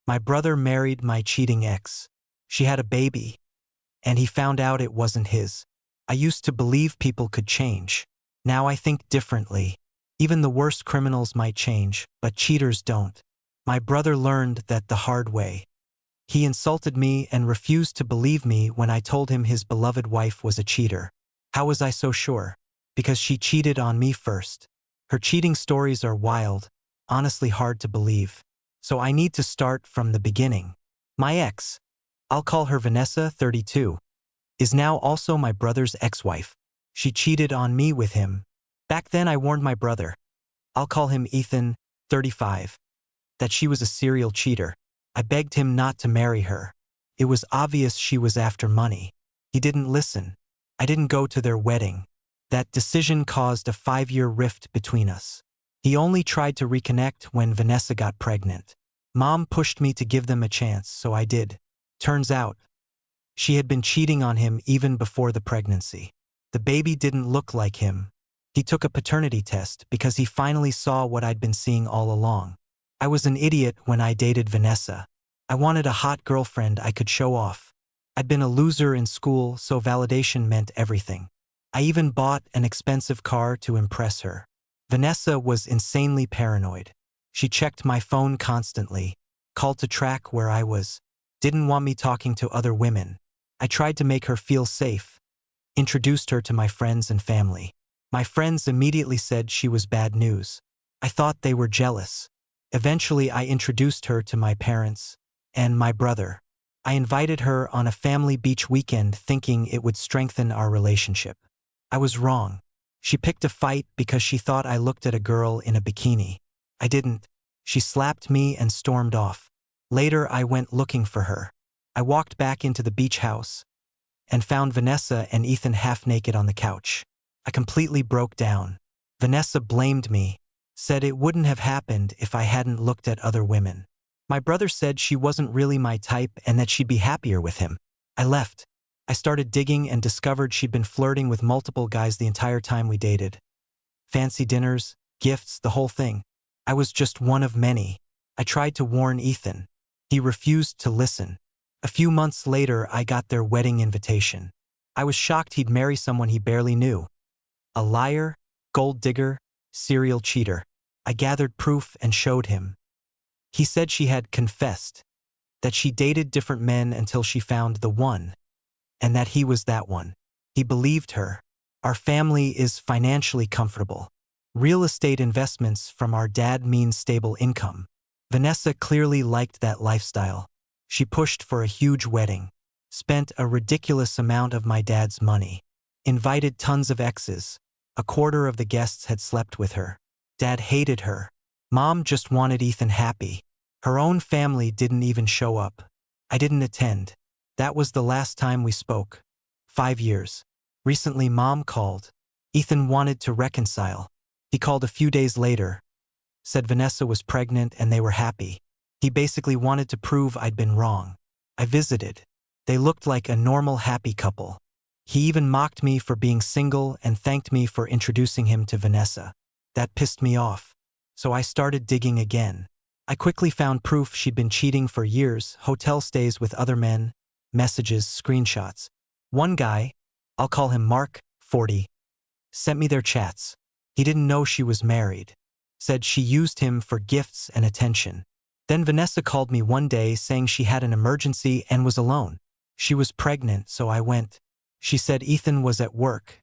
My brother married my cheating ex. She had a baby, and he found out it wasn't his. I used to believe people could change. Now I think differently. Even the worst criminals might change, but cheaters don't. My brother learned that the hard way. He insulted me and refused to believe me when I told him his beloved wife was a cheater. How was I so sure? Because she cheated on me first. Her cheating stories are wild, honestly hard to believe. So I need to start from the beginning. My ex, I'll call her Vanessa, 32, is now also my brother's ex-wife. She cheated on me with him. Back then I warned my brother, I'll call him Ethan, 35, that she was a serial cheater. I begged him not to marry her. It was obvious she was after money. He didn't listen. I didn't go to their wedding. That decision caused a 5-year rift between us. He only tried to reconnect when Vanessa got pregnant. Mom pushed me to give them a chance, so I did. Turns out, she had been cheating on him even before the pregnancy. The baby didn't look like him. He took a paternity test because he finally saw what I'd been seeing all along. I was an idiot when I dated Vanessa. I wanted a hot girlfriend I could show off. I'd been a loser in school, so validation meant everything. I even bought an expensive car to impress her. Vanessa was insanely paranoid. She checked my phone constantly, called to track where I was, didn't want me talking to other women. I tried to make her feel safe, introduced her to my friends and family. My friends immediately said she was bad news. I thought they were jealous. Eventually, I introduced her to my parents and my brother. I invited her on a family beach weekend thinking it would strengthen our relationship. I was wrong. She picked a fight because she thought I looked at a girl in a bikini. I didn't. She slapped me and stormed off. Later, I went looking for her. I walked back into the beach house and found Vanessa and Ethan half naked on the couch. I completely broke down. Vanessa blamed me, said it wouldn't have happened if I hadn't looked at other women. My brother said she wasn't really my type and that she'd be happier with him. I left. I started digging and discovered she'd been flirting with multiple guys the entire time we dated. Fancy dinners, gifts, the whole thing. I was just one of many. I tried to warn Ethan. He refused to listen. A few months later, I got their wedding invitation. I was shocked he'd marry someone he barely knew. A liar, gold digger, serial cheater. I gathered proof and showed him. He said she had confessed, that she dated different men until she found the one, and that he was that one. He believed her. Our family is financially comfortable. Real estate investments from our dad mean stable income. Vanessa clearly liked that lifestyle. She pushed for a huge wedding, spent a ridiculous amount of my dad's money, invited tons of exes. A quarter of the guests had slept with her. Dad hated her. Mom just wanted Ethan happy. Her own family didn't even show up. I didn't attend. That was the last time we spoke. 5 years. Recently, Mom called. Ethan wanted to reconcile. He called a few days later, said Vanessa was pregnant and they were happy. He basically wanted to prove I'd been wrong. I visited. They looked like a normal, happy couple. He even mocked me for being single and thanked me for introducing him to Vanessa. That pissed me off. So I started digging again. I quickly found proof she'd been cheating for years, hotel stays with other men, messages, screenshots. One guy, I'll call him Mark, 40, sent me their chats. He didn't know she was married. Said she used him for gifts and attention. Then Vanessa called me one day saying she had an emergency and was alone. She was pregnant, so I went. She said Ethan was at work,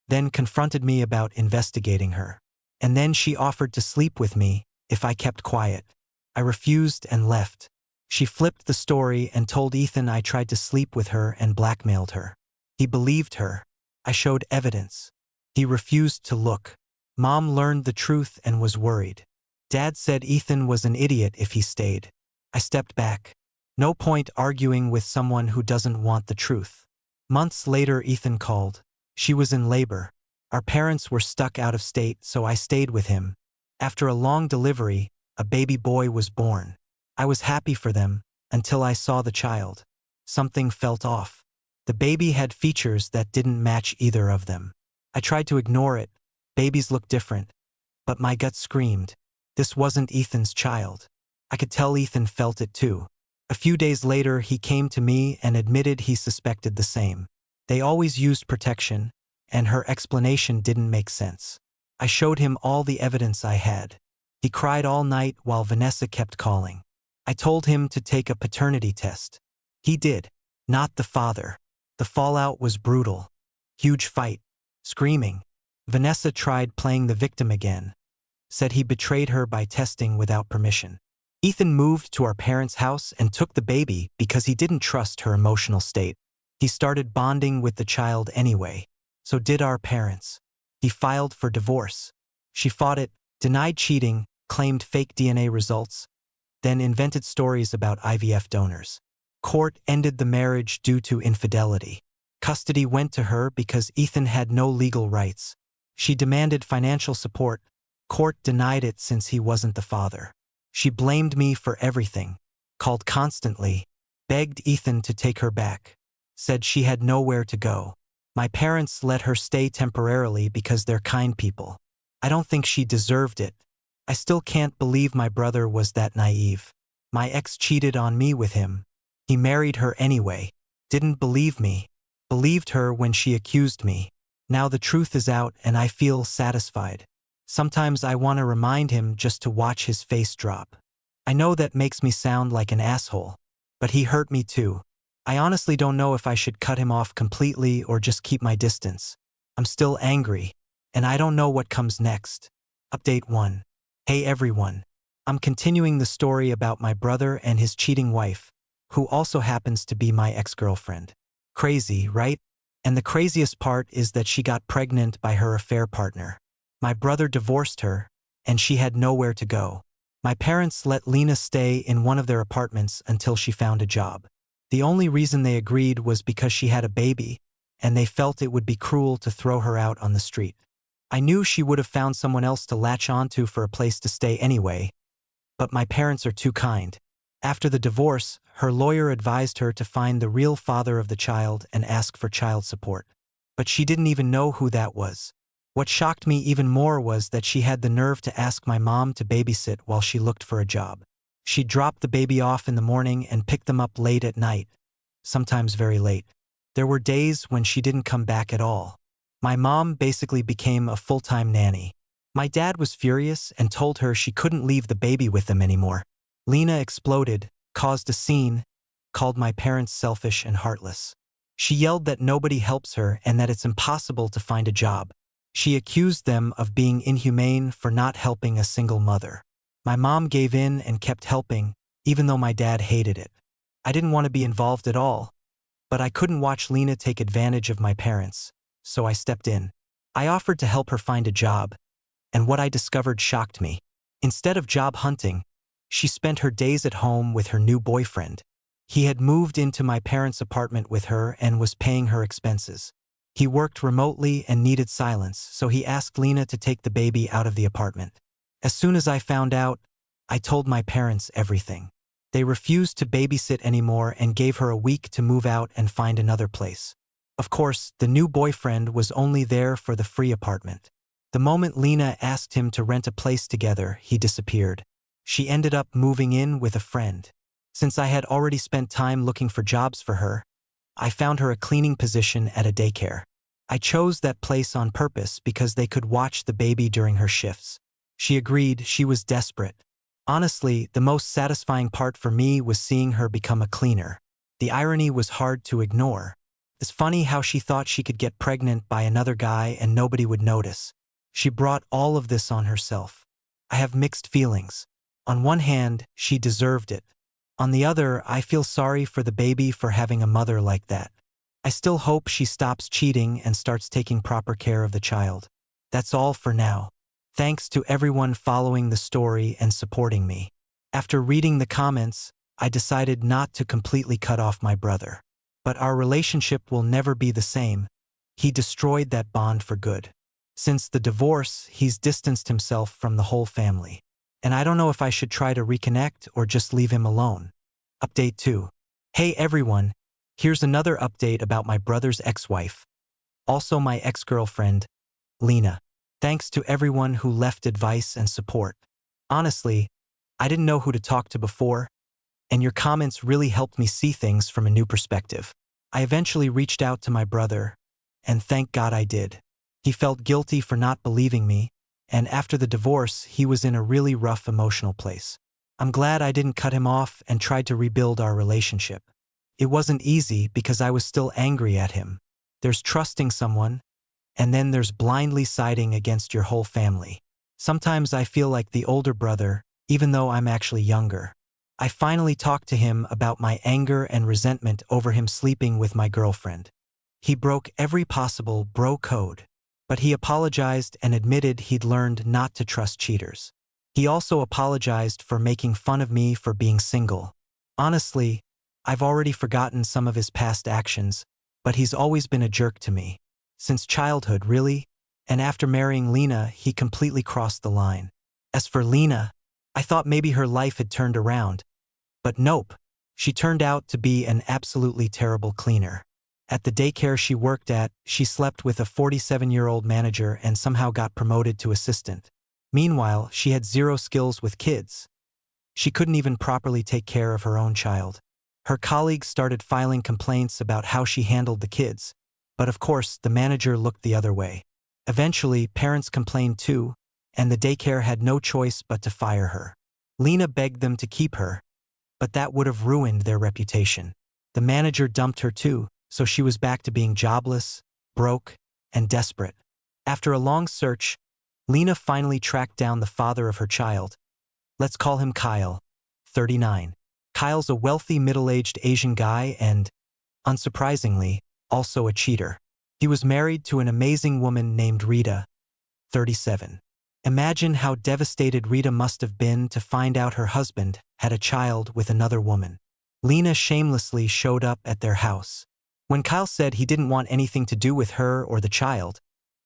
then confronted me about investigating her. And then she offered to sleep with me if I kept quiet. I refused and left. She flipped the story and told Ethan I tried to sleep with her and blackmailed her. He believed her. I showed evidence. He refused to look. Mom learned the truth and was worried. Dad said Ethan was an idiot if he stayed. I stepped back. No point arguing with someone who doesn't want the truth. Months later, Ethan called. She was in labor. Our parents were stuck out of state, so I stayed with him. After a long delivery, a baby boy was born. I was happy for them until I saw the child. Something felt off. The baby had features that didn't match either of them. I tried to ignore it. Babies look different. But my gut screamed, this wasn't Ethan's child. I could tell Ethan felt it too. A few days later, he came to me and admitted he suspected the same. They always used protection, and her explanation didn't make sense. I showed him all the evidence I had. He cried all night while Vanessa kept calling. I told him to take a paternity test. He did. Not the father. The fallout was brutal. Huge fight. Screaming. Vanessa tried playing the victim again. Said he betrayed her by testing without permission. Ethan moved to our parents' house and took the baby because he didn't trust her emotional state. He started bonding with the child anyway. So did our parents. He filed for divorce. She fought it, denied cheating, claimed fake DNA results, then invented stories about IVF donors. Court ended the marriage due to infidelity. Custody went to her because Ethan had no legal rights. She demanded financial support. Court denied it since he wasn't the father. She blamed me for everything, called constantly, begged Ethan to take her back, said she had nowhere to go. My parents let her stay temporarily because they're kind people. I don't think she deserved it. I still can't believe my brother was that naive. My ex cheated on me with him. He married her anyway. Didn't believe me. Believed her when she accused me. Now the truth is out and I feel satisfied. Sometimes I want to remind him just to watch his face drop. I know that makes me sound like an asshole, but he hurt me too. I honestly don't know if I should cut him off completely or just keep my distance. I'm still angry, and I don't know what comes next. Update 1. Hey everyone. I'm continuing the story about my brother and his cheating wife, who also happens to be my ex-girlfriend. Crazy, right? And the craziest part is that she got pregnant by her affair partner. My brother divorced her, and she had nowhere to go. My parents let Lena stay in one of their apartments until she found a job. The only reason they agreed was because she had a baby, and they felt it would be cruel to throw her out on the street. I knew she would have found someone else to latch onto for a place to stay anyway, but my parents are too kind. After the divorce, her lawyer advised her to find the real father of the child and ask for child support. But she didn't even know who that was. What shocked me even more was that she had the nerve to ask my mom to babysit while she looked for a job. She'd drop the baby off in the morning and pick them up late at night, sometimes very late. There were days when she didn't come back at all. My mom basically became a full-time nanny. My dad was furious and told her she couldn't leave the baby with them anymore. Lena exploded, caused a scene, called my parents selfish and heartless. She yelled that nobody helps her and that it's impossible to find a job. She accused them of being inhumane for not helping a single mother. My mom gave in and kept helping, even though my dad hated it. I didn't want to be involved at all, but I couldn't watch Lena take advantage of my parents, so I stepped in. I offered to help her find a job, and what I discovered shocked me. Instead of job hunting, she spent her days at home with her new boyfriend. He had moved into my parents' apartment with her and was paying her expenses. He worked remotely and needed silence, so he asked Lena to take the baby out of the apartment. As soon as I found out, I told my parents everything. They refused to babysit anymore and gave her a week to move out and find another place. Of course, the new boyfriend was only there for the free apartment. The moment Lena asked him to rent a place together, he disappeared. She ended up moving in with a friend. Since I had already spent time looking for jobs for her, I found her a cleaning position at a daycare. I chose that place on purpose because they could watch the baby during her shifts. She agreed. She was desperate. Honestly, the most satisfying part for me was seeing her become a cleaner. The irony was hard to ignore. It's funny how she thought she could get pregnant by another guy and nobody would notice. She brought all of this on herself. I have mixed feelings. On one hand, she deserved it. On the other, I feel sorry for the baby for having a mother like that. I still hope she stops cheating and starts taking proper care of the child. That's all for now. Thanks to everyone following the story and supporting me. After reading the comments, I decided not to completely cut off my brother. But our relationship will never be the same. He destroyed that bond for good. Since the divorce, he's distanced himself from the whole family. And I don't know if I should try to reconnect or just leave him alone. Update 2. Hey everyone, here's another update about my brother's ex-wife. Also my ex-girlfriend, Lena. Thanks to everyone who left advice and support. Honestly, I didn't know who to talk to before, and your comments really helped me see things from a new perspective. I eventually reached out to my brother, and thank God I did. He felt guilty for not believing me, and after the divorce, he was in a really rough emotional place. I'm glad I didn't cut him off and tried to rebuild our relationship. It wasn't easy because I was still angry at him. There's trusting someone, and then there's blindly siding against your whole family. Sometimes I feel like the older brother, even though I'm actually younger. I finally talked to him about my anger and resentment over him sleeping with my girlfriend. He broke every possible bro code, but he apologized and admitted he'd learned not to trust cheaters. He also apologized for making fun of me for being single. Honestly, I've already forgotten some of his past actions, but he's always been a jerk to me. Since childhood, really, and after marrying Lena, he completely crossed the line. As for Lena, I thought maybe her life had turned around, but nope, she turned out to be an absolutely terrible cleaner. At the daycare she worked at, she slept with a 47-year-old manager and somehow got promoted to assistant. Meanwhile, she had zero skills with kids. She couldn't even properly take care of her own child. Her colleagues started filing complaints about how she handled the kids, but of course, the manager looked the other way. Eventually, parents complained too, and the daycare had no choice but to fire her. Lena begged them to keep her, but that would have ruined their reputation. The manager dumped her too, so she was back to being jobless, broke, and desperate. After a long search, Lena finally tracked down the father of her child. Let's call him Kyle, 39. Kyle's a wealthy middle-aged Asian guy and, unsurprisingly, also a cheater. He was married to an amazing woman named Rita, 37. Imagine how devastated Rita must have been to find out her husband had a child with another woman. Lena shamelessly showed up at their house. When Kyle said he didn't want anything to do with her or the child,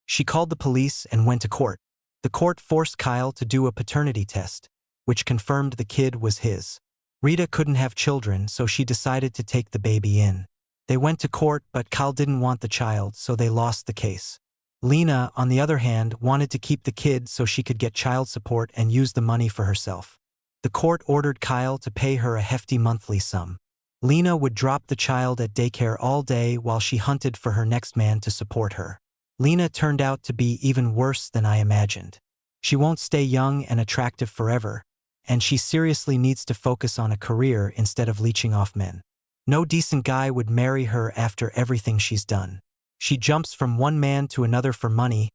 she called the police and went to court. The court forced Kyle to do a paternity test, which confirmed the kid was his. Rita couldn't have children, so she decided to take the baby in. They went to court, but Kyle didn't want the child, so they lost the case. Lena, on the other hand, wanted to keep the kid so she could get child support and use the money for herself. The court ordered Kyle to pay her a hefty monthly sum. Lena would drop the child at daycare all day while she hunted for her next man to support her. Lena turned out to be even worse than I imagined. She won't stay young and attractive forever, and she seriously needs to focus on a career instead of leeching off men. No decent guy would marry her after everything she's done. She jumps from one man to another for money,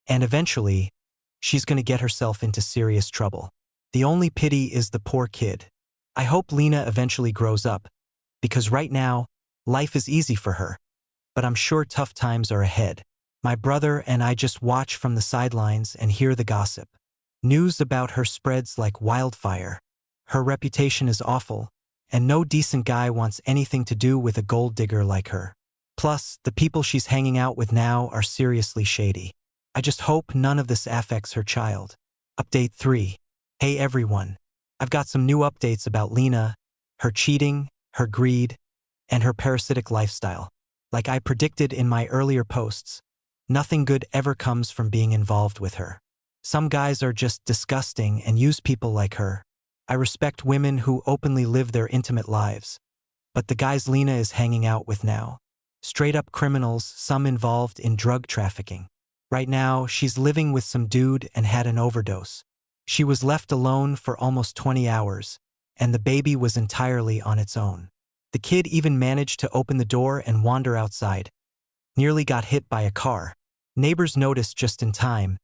and eventually, she's going to get herself into serious trouble. The only pity is the poor kid. I hope Lena eventually grows up, because right now, life is easy for her, but I'm sure tough times are ahead. My brother and I just watch from the sidelines and hear the gossip. News about her spreads like wildfire. Her reputation is awful, and no decent guy wants anything to do with a gold digger like her. Plus, the people she's hanging out with now are seriously shady. I just hope none of this affects her child. Update 3. Hey everyone. I've got some new updates about Lena, her cheating, her greed, and her parasitic lifestyle. Like I predicted in my earlier posts, nothing good ever comes from being involved with her. Some guys are just disgusting and use people like her. I respect women who openly live their intimate lives, but the guys Lena is hanging out with now, straight-up criminals, some involved in drug trafficking. Right now, she's living with some dude and had an overdose. She was left alone for almost 20 hours, and the baby was entirely on its own. The kid even managed to open the door and wander outside. Nearly got hit by a car. Neighbors noticed just in time,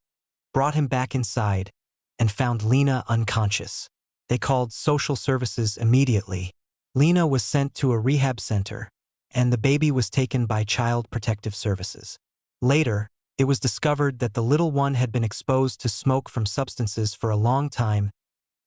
brought him back inside, and found Lena unconscious. They called social services immediately. Lena was sent to a rehab center, and the baby was taken by Child Protective Services. Later, it was discovered that the little one had been exposed to smoke from substances for a long time,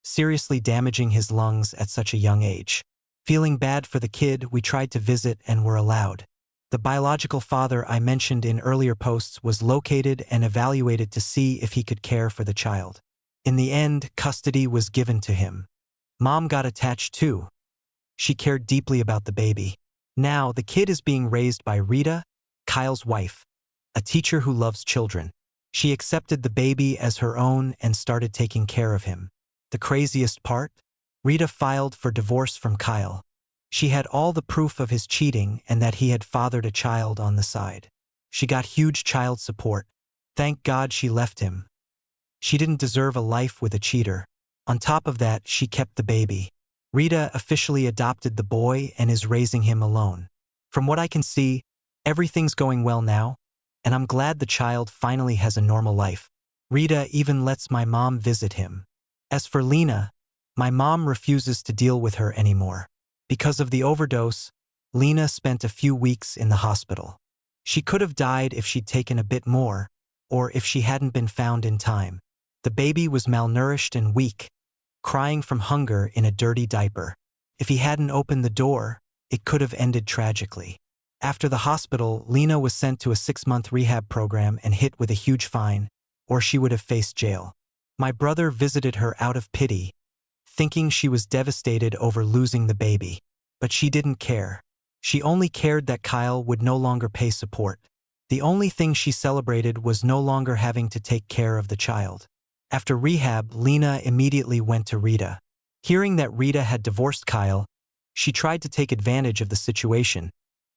seriously damaging his lungs at such a young age. Feeling bad for the kid, we tried to visit and were allowed. The biological father I mentioned in earlier posts was located and evaluated to see if he could care for the child. In the end, custody was given to him. Mom got attached too. She cared deeply about the baby. Now, the kid is being raised by Rita, Kyle's wife, a teacher who loves children. She accepted the baby as her own and started taking care of him. The craziest part? Rita filed for divorce from Kyle. She had all the proof of his cheating and that he had fathered a child on the side. She got huge child support. Thank God she left him. She didn't deserve a life with a cheater. On top of that, she kept the baby. Rita officially adopted the boy and is raising him alone. From what I can see, everything's going well now, and I'm glad the child finally has a normal life. Rita even lets my mom visit him. As for Lena, my mom refuses to deal with her anymore. Because of the overdose, Lena spent a few weeks in the hospital. She could have died if she'd taken a bit more, or if she hadn't been found in time. The baby was malnourished and weak, crying from hunger in a dirty diaper. If he hadn't opened the door, it could have ended tragically. After the hospital, Lena was sent to a 6-month rehab program and hit with a huge fine, or she would have faced jail. My brother visited her out of pity, thinking she was devastated over losing the baby. But she didn't care. She only cared that Kyle would no longer pay support. The only thing she celebrated was no longer having to take care of the child. After rehab, Lena immediately went to Rita. Hearing that Rita had divorced Kyle, she tried to take advantage of the situation,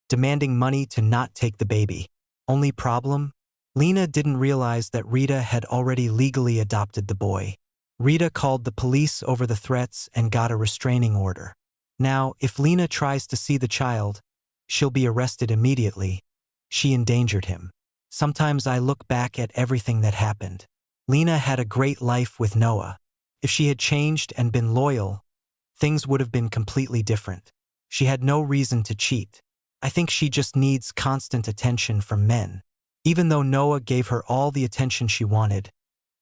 demanding money to not take the baby. Only problem? Lena didn't realize that Rita had already legally adopted the boy. Rita called the police over the threats and got a restraining order. Now, if Lena tries to see the child, she'll be arrested immediately. She endangered him. Sometimes I look back at everything that happened. Lena had a great life with Noah. If she had changed and been loyal, things would have been completely different. She had no reason to cheat. I think she just needs constant attention from men. Even though Noah gave her all the attention she wanted,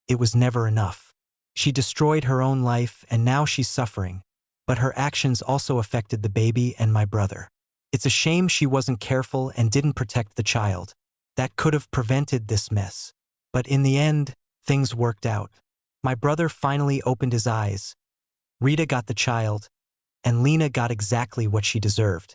it was never enough. She destroyed her own life and now she's suffering, but her actions also affected the baby and my brother. It's a shame she wasn't careful and didn't protect the child. That could have prevented this mess. But in the end, things worked out. My brother finally opened his eyes. Rita got the child, and Lena got exactly what she deserved.